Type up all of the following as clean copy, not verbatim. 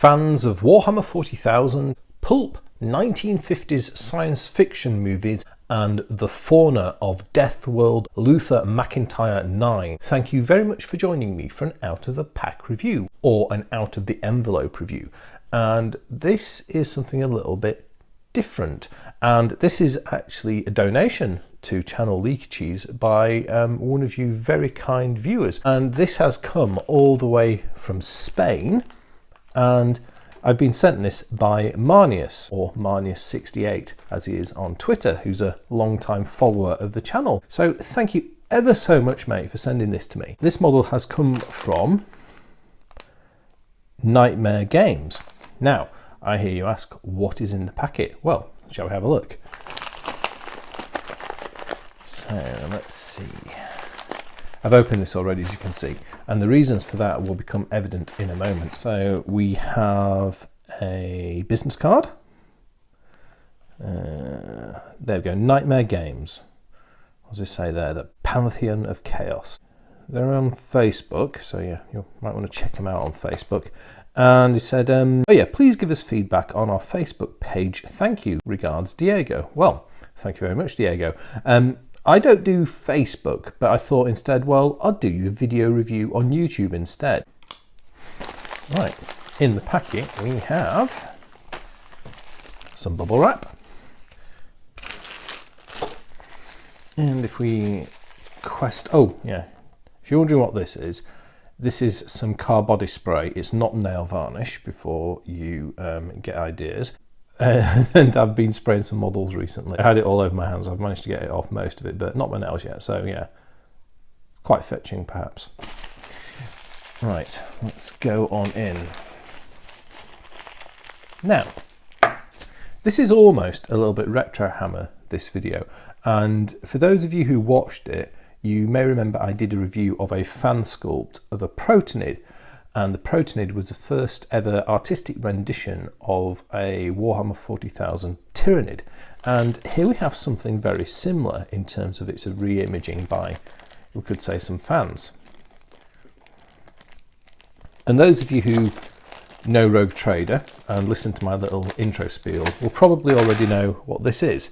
Fans of Warhammer 40,000, pulp, 1950s science fiction movies, and the fauna of Deathworld Luther McIntyre 9. Thank you very much for joining me for an out of the pack review, or an out of the envelope review. And this is something a little bit different. And this is actually a donation to channel Leaky Cheese by one of you very kind viewers. And this has come all the way from Spain, and I've been sent this by Marnius, or Marnius68 as he is on Twitter, who's a long-time follower of the channel. So thank you ever so much, mate, for sending this to me. This model has come from Knightmare Games. Now, I hear you ask, what is in the packet? Well, shall we have a look? So let's see. I've opened this already, as you can see, and the reasons for that will become evident in a moment. So we have a business card. There we go, Knightmare Games. What does it say there? The Pantheon of Chaos. They're on Facebook, so yeah, you might want to check them out on Facebook. And he said, oh yeah, please give us feedback on our Facebook page. Thank you. Regards, Diego. Well, thank you very much, Diego. I don't do Facebook, but I thought instead, well, I'll do you a video review on YouTube instead. Right, in the packet we have some bubble wrap. And if we oh yeah, if you're wondering what this is some car body spray. It's not nail varnish, before you get ideas. And I've been spraying some models recently. I had it all over my hands. I've managed to get it off most of it, but not my nails yet. So yeah, quite fetching perhaps. Right, let's go on in. Now, this is almost a little bit Retrohammer, this video. And for those of you who watched it, you may remember I did a review of a fan sculpt of a Protonid. And the Protonid was the first ever artistic rendition of a Warhammer 40,000 Tyrannid. And here we have something very similar in terms of its re-imaging by, we could say, some fans. And those of you who know Rogue Trader and listen to my little intro spiel will probably already know what this is.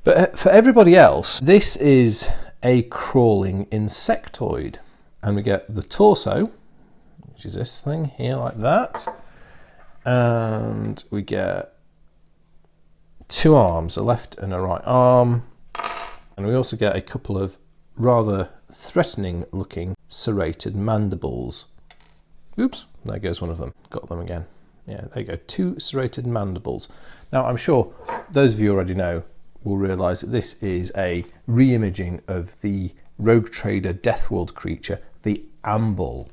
But for everybody else, this is a Crawling Insectoid. And we get the torso, which is this thing here, like that. And we get two arms, a left and a right arm. And we also get a couple of rather threatening looking serrated mandibles. Oops, there goes one of them. Got them again. Yeah, there you go, two serrated mandibles. Now, I'm sure those of you already know will realise that this is a re-imaging of the Rogue Trader Deathworld creature, the amble.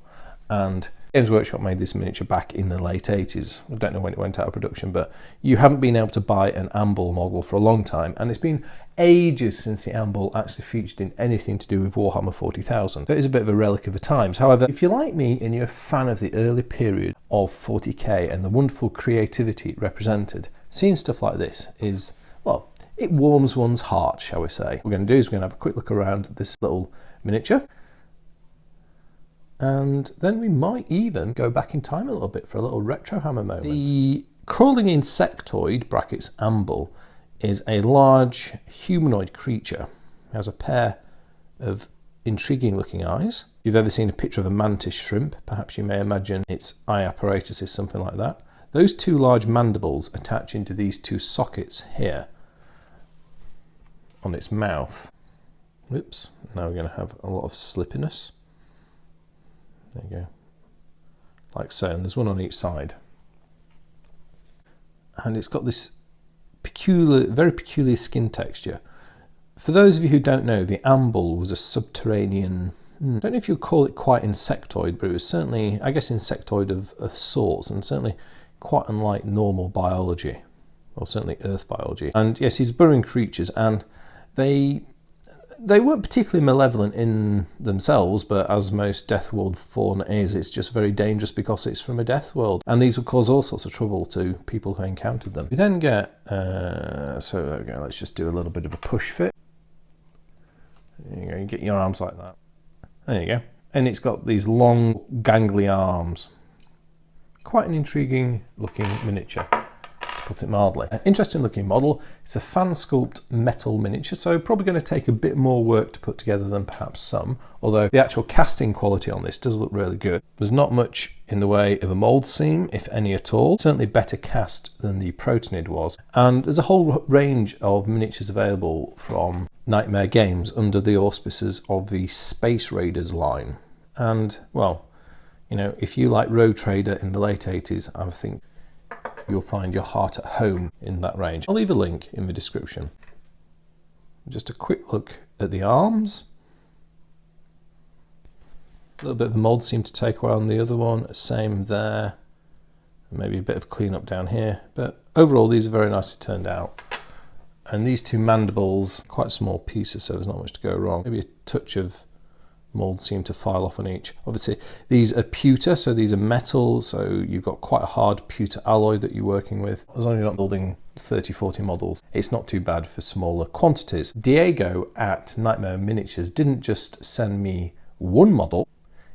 And Games Workshop made this miniature back in the late 80s. I don't know when it went out of production, but you haven't been able to buy an amble model for a long time, and it's been ages since the amble actually featured in anything to do with Warhammer 40,000. So it is a bit of a relic of the times. However, if you're like me and you're a fan of the early period of 40k and the wonderful creativity it represented, seeing stuff like this is, well, it warms one's heart, shall we say. What we're going to do is we're going to have a quick look around this little miniature. And then we might even go back in time a little bit for a little Retrohammer moment. The Crawling Insectoid, brackets amble, is a large humanoid creature. It has a pair of intriguing looking eyes. If you've ever seen a picture of a mantis shrimp, perhaps you may imagine its eye apparatus is something like that. Those two large mandibles attach into these two sockets here on its mouth. Oops, now we're going to have a lot of slippiness. There you go, like so, and there's one on each side. And it's got this very peculiar skin texture. For those of you who don't know, the amble was a subterranean, I don't know if you'd call it quite insectoid, but it was certainly, I guess, insectoid of sorts, and certainly quite unlike normal biology, or certainly earth biology. And yes, these burrowing creatures, and they weren't particularly malevolent in themselves, but as most Deathworld fauna is, it's just very dangerous because it's from a Deathworld. And these will cause all sorts of trouble to people who encountered them. We then get, so there we go, let's just do a little bit of a push fit. There you go, you get your arms like that. There you go. And it's got these long, gangly arms. quite an intriguing looking miniature, to put it mildly. An interesting looking model. It's a fan sculpt metal miniature, so probably going to take a bit more work to put together than perhaps some, although the actual casting quality on this does look really good. There's not much in the way of a mould seam, if any at all. Certainly better cast than the Protonid was. And there's a whole range of miniatures available from Knightmare Games under the auspices of the Space Raiders line. And, well, you know, if you like Rogue Trader in the late 80s, I think you'll find your heart at home in that range. I'll leave a link in the description. Just a quick look at the arms. A little bit of a mould seam to take away on the other one, same there. Maybe a bit of cleanup down here, but overall these are very nicely turned out. And these two mandibles, quite small pieces, so there's not much to go wrong. Maybe a touch of mould seam to file off on each. Obviously these are pewter, so these are metal, so you've got quite a hard pewter alloy that you're working with. As long as you're not building 30-40 models, it's not too bad for smaller quantities. Diego at Knightmare Miniatures didn't just send me one model,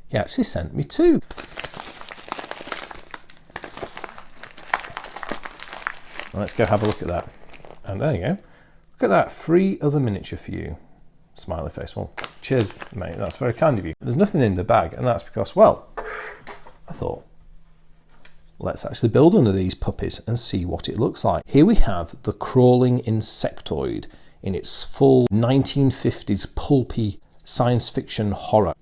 he actually sent me two. Let's go have a look at that. And there you go. Look at that, free other miniature for you. Smiley face. Well, cheers, mate. That's very kind of you. There's nothing in the bag, and that's because, well, I thought, let's actually build one of these puppies and see what it looks like. Here we have the Crawling Insectoid in its full 1950s pulpy science fiction horror.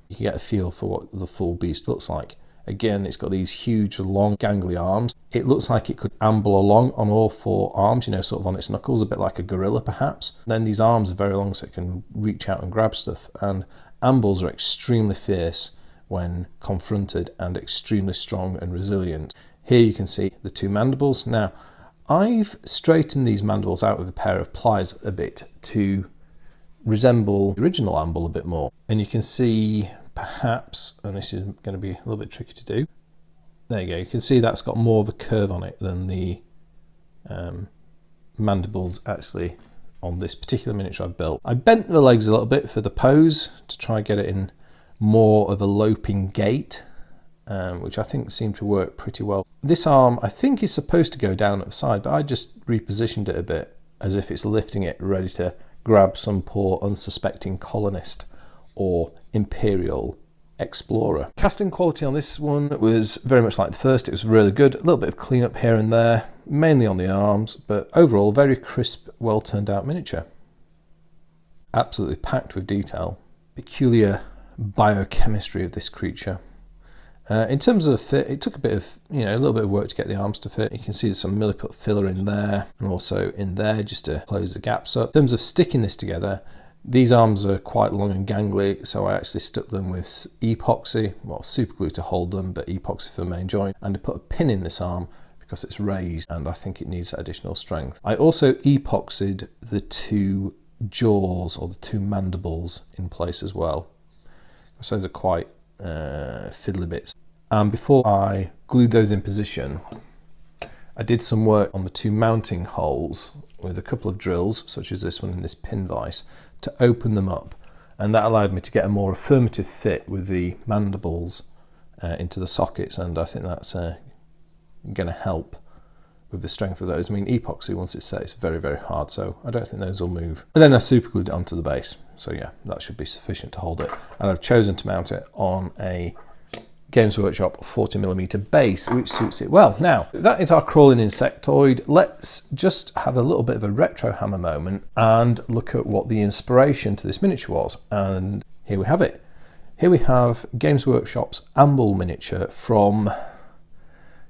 You can get a feel for what the full beast looks like. Again, it's got these huge, long, gangly arms. It looks like it could amble along on all four arms, you know, sort of on its knuckles, a bit like a gorilla, perhaps. Then these arms are very long, so it can reach out and grab stuff. And ambles are extremely fierce when confronted and extremely strong and resilient. Here you can see the two mandibles. Now, I've straightened these mandibles out with a pair of pliers a bit to resemble the original amble a bit more. And you can see perhaps, and this is going to be a little bit tricky to do, there you go, you can see that's got more of a curve on it than the mandibles actually on this particular miniature I've built. I bent the legs a little bit for the pose to try and get it in more of a loping gait, which I think seemed to work pretty well. This arm I think is supposed to go down at the side, but I just repositioned it a bit as if it's lifting it ready to grab some poor unsuspecting colonist or imperial explorer. Casting quality on this one was very much like the first. It was really good. A little bit of cleanup here and there, mainly on the arms, but overall very crisp, well turned out miniature. Absolutely packed with detail. Peculiar biochemistry of this creature. In terms of fit, it took a bit of, a little bit of work to get the arms to fit. You can see there's some milliput filler in there and also in there just to close the gaps up. In terms of sticking this together, these arms are quite long and gangly, so I actually stuck them with epoxy, well, super glue to hold them, but epoxy for the main joint, and to put a pin in this arm because it's raised and I think it needs additional strength. I also epoxied the two jaws or the two mandibles in place as well. So those are quite fiddly bits. And before I glued those in position, I did some work on the two mounting holes with a couple of drills, such as this one in this pin vise, to open them up, and that allowed me to get a more affirmative fit with the mandibles into the sockets, and I think that's going to help with the strength of those. I mean, epoxy, once it's set, it's very, very hard, so I don't think those will move. And then I super glued it onto the base, so yeah, that should be sufficient to hold it. And I've chosen to mount it on a Games Workshop 40mm base, which suits it well. Now, that is our Crawling Insectoid. Let's just have a little bit of a Retrohammer moment and look at what the inspiration to this miniature was. And here we have it. Here we have Games Workshop's Amble miniature from,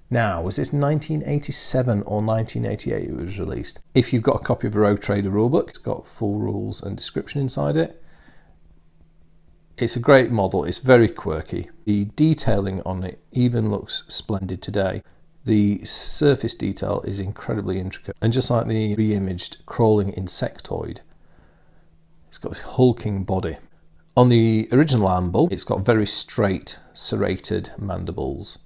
now, was this 1987 or 1988 it was released? If you've got a copy of the Rogue Trader rulebook, it's got full rules and description inside it. It's a great model, it's very quirky. The detailing on it even looks splendid today. The surface detail is incredibly intricate. And just like the re-imaged Crawling Insectoid, it's got this hulking body. On the original amble, it's got very straight, serrated mandibles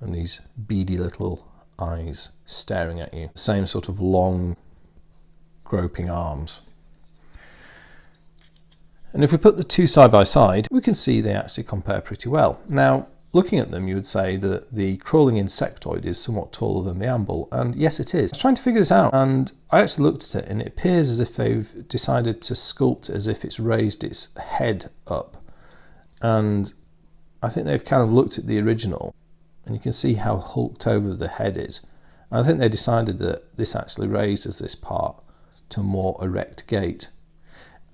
and these beady little eyes staring at you. Same sort of long, groping arms. And if we put the two side by side, we can see they actually compare pretty well. Now, looking at them, you would say that the Crawling Insectoid is somewhat taller than the amble, and yes it is. I was trying to figure this out, and I actually looked at it, and it appears as if they've decided to sculpt as if it's raised its head up. And I think they've kind of looked at the original, and you can see how hulked over the head is. And I think they decided that this actually raises this part to a more erect gait.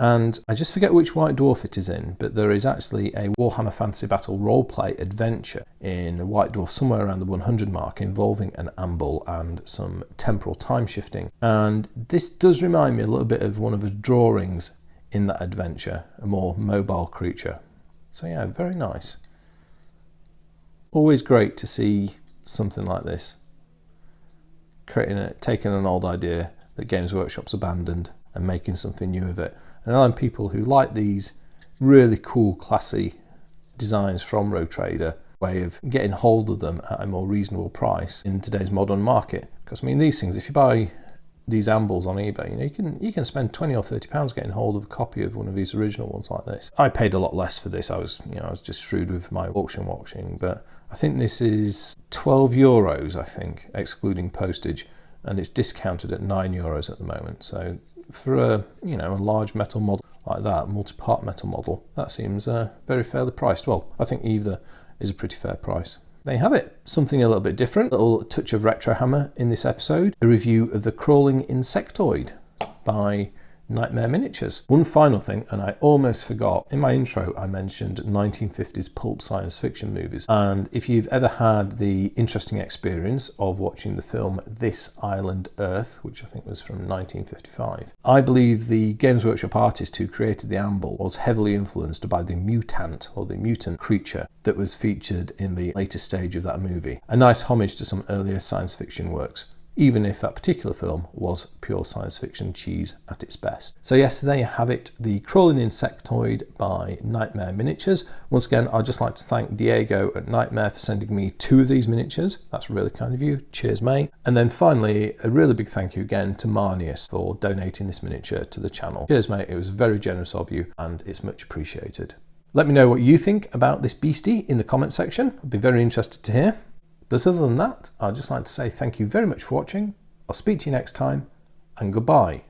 And I just forget which White Dwarf it is in, but there is actually a Warhammer Fantasy Battle roleplay adventure in White Dwarf somewhere around the 100 mark involving an amble and some temporal time shifting. And this does remind me a little bit of one of the drawings in that adventure, a more mobile creature. So yeah, very nice. Always great to see something like this, taking an old idea that Games Workshop's abandoned and making something new of it. And allowing people who like these really cool, classy designs from Rogue Trader way of getting hold of them at a more reasonable price in today's modern market. Because I mean, these things, if you buy these ambles on eBay, you know, you can spend 20 or 30 pounds getting hold of a copy of one of these original ones like this. I paid a lot less for this. I was just shrewd with my auction watching, but I think this is 12 euros, I think, excluding postage, and it's discounted at 9 euros at the moment. So for a large metal model like that, multi-part metal model, that seems very fairly priced. Well, I think either is a pretty fair price. There you have it. Something a little bit different, a little touch of Retrohammer in this episode. A review of the Crawling Insectoid by Knightmare Miniatures. One final thing, and I almost forgot, in my intro I mentioned 1950s pulp science fiction movies, and if you've ever had the interesting experience of watching the film This Island Earth, which I think was from 1955, I believe the Games Workshop artist who created the amble was heavily influenced by the mutant, or the mutant creature that was featured in the later stage of that movie. A nice homage to some earlier science fiction works, even if that particular film was pure science fiction cheese at its best. So yes, there you have it, the Crawling Insectoid by Knightmare Miniatures. Once again, I'd just like to thank Diego at Knightmare for sending me 2 of these miniatures. That's really kind of you. Cheers, mate. And then finally, a really big thank you again to Marnius for donating this miniature to the channel. Cheers, mate. It was very generous of you, and it's much appreciated. Let me know what you think about this beastie in the comment section. I'd be very interested to hear. But other than that, I'd just like to say thank you very much for watching. I'll speak to you next time, and goodbye.